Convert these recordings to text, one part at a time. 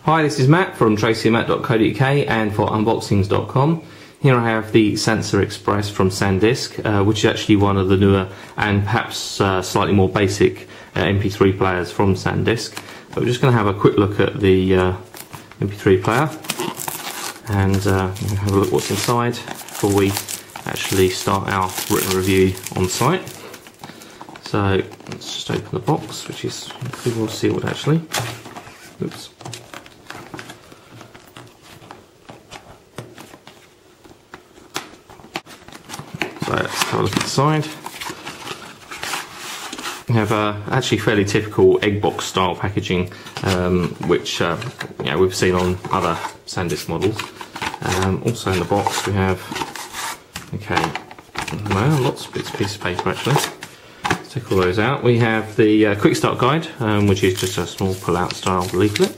Hi, this is Matt from tracyandmatt.co.uk and for unboxings.com. Here I have the Sansa Express from SanDisk, which is actually one of the newer and perhaps slightly more basic MP3 players from SanDisk. But we're just going to have a quick look at the MP3 player and have a look what's inside before we actually start our written review on site. So let's just open the box, which is pretty well sealed actually. Oops. So let's have a look inside. We have actually fairly typical egg box style packaging, which we've seen on other SanDisk models. Also in the box we have lots of bits of piece of paper actually. Let's take all those out. We have the quick start guide, which is just a small pull-out style leaflet.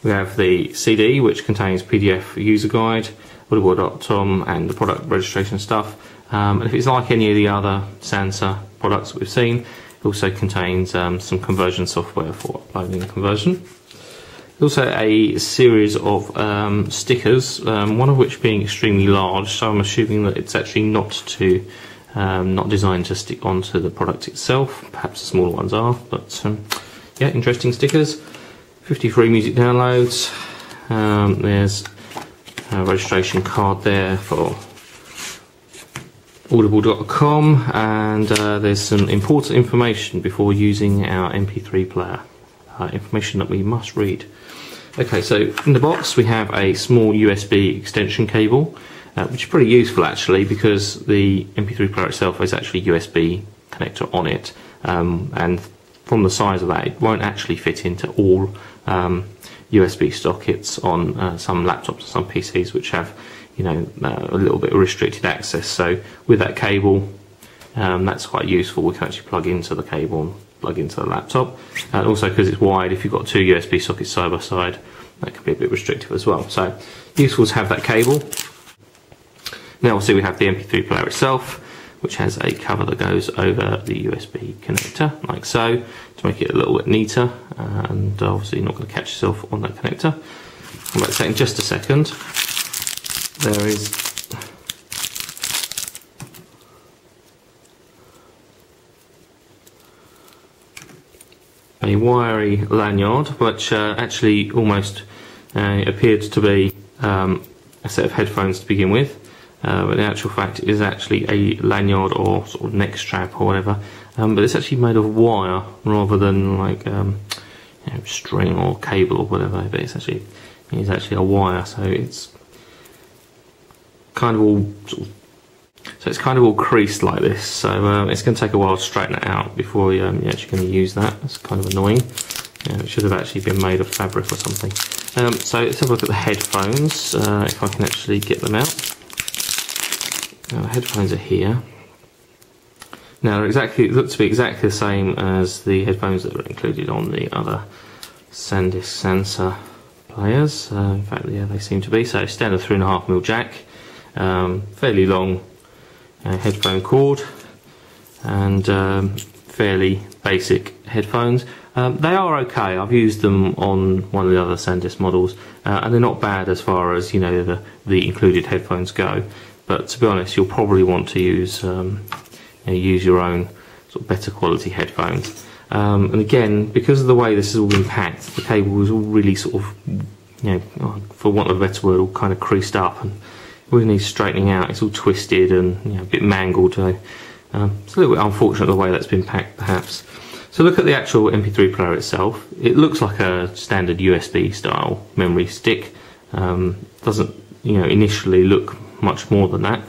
We have the CD, which contains PDF user guide, audible.com and the product registration stuff. And if it's like any of the other Sansa products that we've seen, it also contains some conversion software for uploading the conversion. Also a series of stickers, one of which being extremely large, so I'm assuming that it's actually not designed to stick onto the product itself. Perhaps the smaller ones are, but yeah, interesting stickers. 53 music downloads. There's a registration card there for audible.com, and there's some important information before using our MP3 player, information that we must read. Okay, so in the box we have a small USB extension cable, which is pretty useful actually because the MP3 player itself is actually a USB connector on it, and from the size of that it won't actually fit into all USB sockets on some laptops and some PCs which have a little bit of restricted access. So with that cable, that's quite useful. We can actually plug into the cable and plug into the laptop, and also because it's wide, if you've got two USB sockets side by side, that can be a bit restrictive as well. So useful to have that cable. Now we'll see we have the MP3 player itself, which has a cover that goes over the USB connector like so, to make it a little bit neater, and obviously you're not going to catch yourself on that connector. I'll back to that in just a second. There is a wiry lanyard, which actually almost appeared to be a set of headphones to begin with, but in actual fact it is actually a lanyard or sort of neck strap or whatever, but it's actually made of wire rather than like string or cable or whatever. But it's actually a wire, so it's kind of all creased like this, so it's going to take a while to straighten it out before you're actually going to use that. That's kind of annoying. It should have actually been made of fabric or something. So let's have a look at the headphones, if I can actually get them out. The headphones are here. Now they look to be exactly the same as the headphones that were included on the other SanDisk Sansa players. In fact, yeah, they seem to be. So standard 3.5mm jack. Fairly long headphone cord, and fairly basic headphones. They are okay. I've used them on one of the other SanDisk models, and they're not bad as far as the included headphones go. But to be honest, you'll probably want to use your own sort of better quality headphones. And again, because of the way this has all been packed, the cable was all really sort of, for want of a better word, all kind of creased up and really needs straightening out. It's all twisted and a bit mangled. So it's a little bit unfortunate the way that's been packed, perhaps. So look at the actual MP3 player itself. It looks like a standard USB style memory stick. Doesn't initially look much more than that.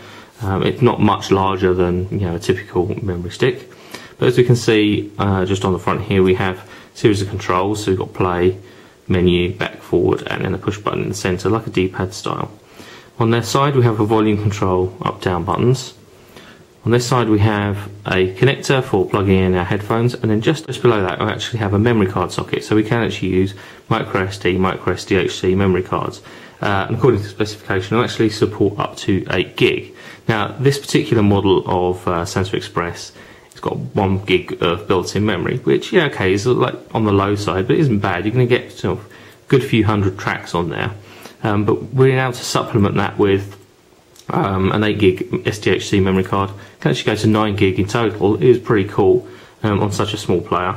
It's not much larger than a typical memory stick. But as we can see, just on the front here, we have a series of controls. So we've got play, menu, back, forward, and then a push button in the centre, like a D-pad style. On their side we have a volume control up down buttons. On this side we have a connector for plugging in our headphones, and then just below that we actually have a memory card socket, so we can actually use micro SD, micro SDHC memory cards, and according to the specification, it'll actually support up to 8 gig. Now this particular model of Sansa Express, it's got 1 gig of built-in memory, which is like on the low side, but it isn't bad. You're going to get sort of good few hundred tracks on there. But we're able to supplement that with an 8 gig SDHC memory card. It can actually go to 9 gig in total. It is pretty cool on such a small player.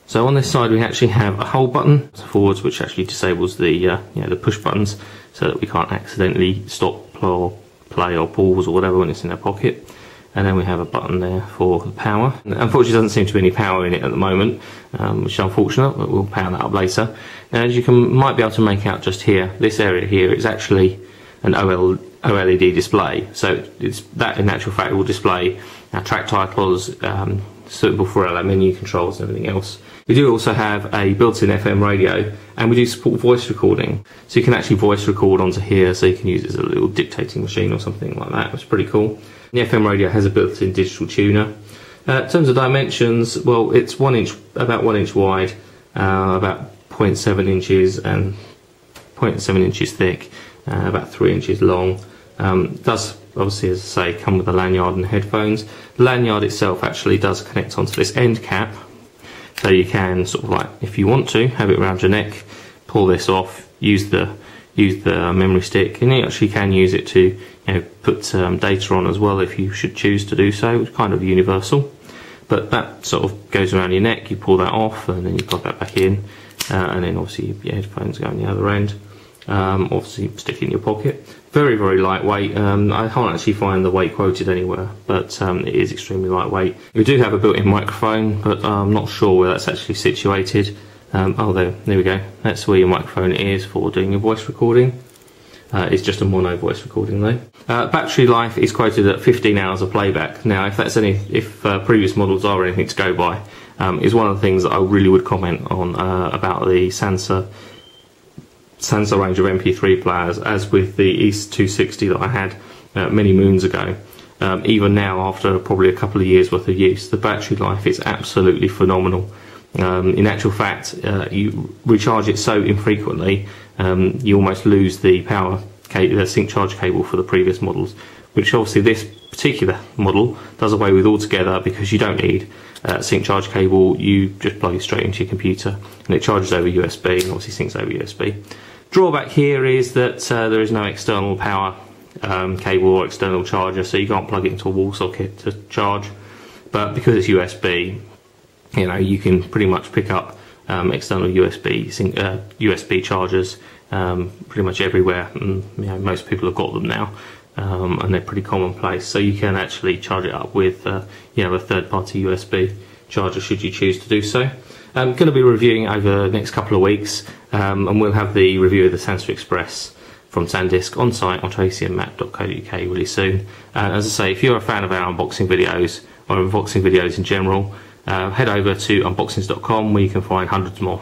So on this side we actually have a hold button forwards, which actually disables the the push buttons, so that we can't accidentally stop or play or pause or whatever when it's in our pocket. And then we have a button there for the power. Unfortunately, there doesn't seem to be any power in it at the moment, which is unfortunate, but we'll power that up later. And as you might be able to make out just here, this area here is actually an OLED display. So that in actual fact will display our track titles, suitable for our menu controls and everything else. We do also have a built-in FM radio, and we do support voice recording. So you can actually voice record onto here, so you can use it as a little dictating machine or something like that. It's pretty cool. The FM radio has a built-in digital tuner. In terms of dimensions, well, it's about 1 inch wide, about 0.7 inches and 0.7 inches thick, about 3 inches long. Does obviously, as I say, come with a lanyard and headphones. The lanyard itself actually does connect onto this end cap, so you can sort of like, if you want to, have it around your neck, pull this off, use the memory stick, and you actually can use it to put data on as well if you should choose to do so. It's kind of universal, but that sort of goes around your neck. You pull that off and then you plug that back in, and then obviously your headphones go on the other end. Obviously stick it in your pocket. Very, very lightweight. I can't actually find the weight quoted anywhere, but it is extremely lightweight. We do have a built-in microphone, but I'm not sure where that's actually situated. Oh, there we go. That's where your microphone is for doing your voice recording. It's just a mono voice recording though. Battery life is quoted at 15 hours of playback. Now, if previous models are anything to go by, is one of the things that I really would comment on about the Sansa range of MP3 players, as with the East 260 that I had many moons ago. Even now, after probably a couple of years worth of use, the battery life is absolutely phenomenal. In actual fact, you recharge it so infrequently, you almost lose the sync charge cable for the previous models, which obviously this particular model does away with altogether, because you don't need a sync charge cable. You just plug it straight into your computer and it charges over USB and obviously syncs over USB. Drawback here is that there is no external power cable or external charger, so you can't plug it into a wall socket to charge. But because it's USB, you can pretty much pick up external USB chargers pretty much everywhere, and most people have got them now, and they're pretty commonplace. So you can actually charge it up with a third-party USB charger should you choose to do so. I'm going to be reviewing over the next couple of weeks, and we'll have the review of the Sansa Express from SanDisk on site on tracymap.co.uk really soon. As I say, if you're a fan of our unboxing videos or unboxing videos in general, head over to unboxings.com, where you can find hundreds more.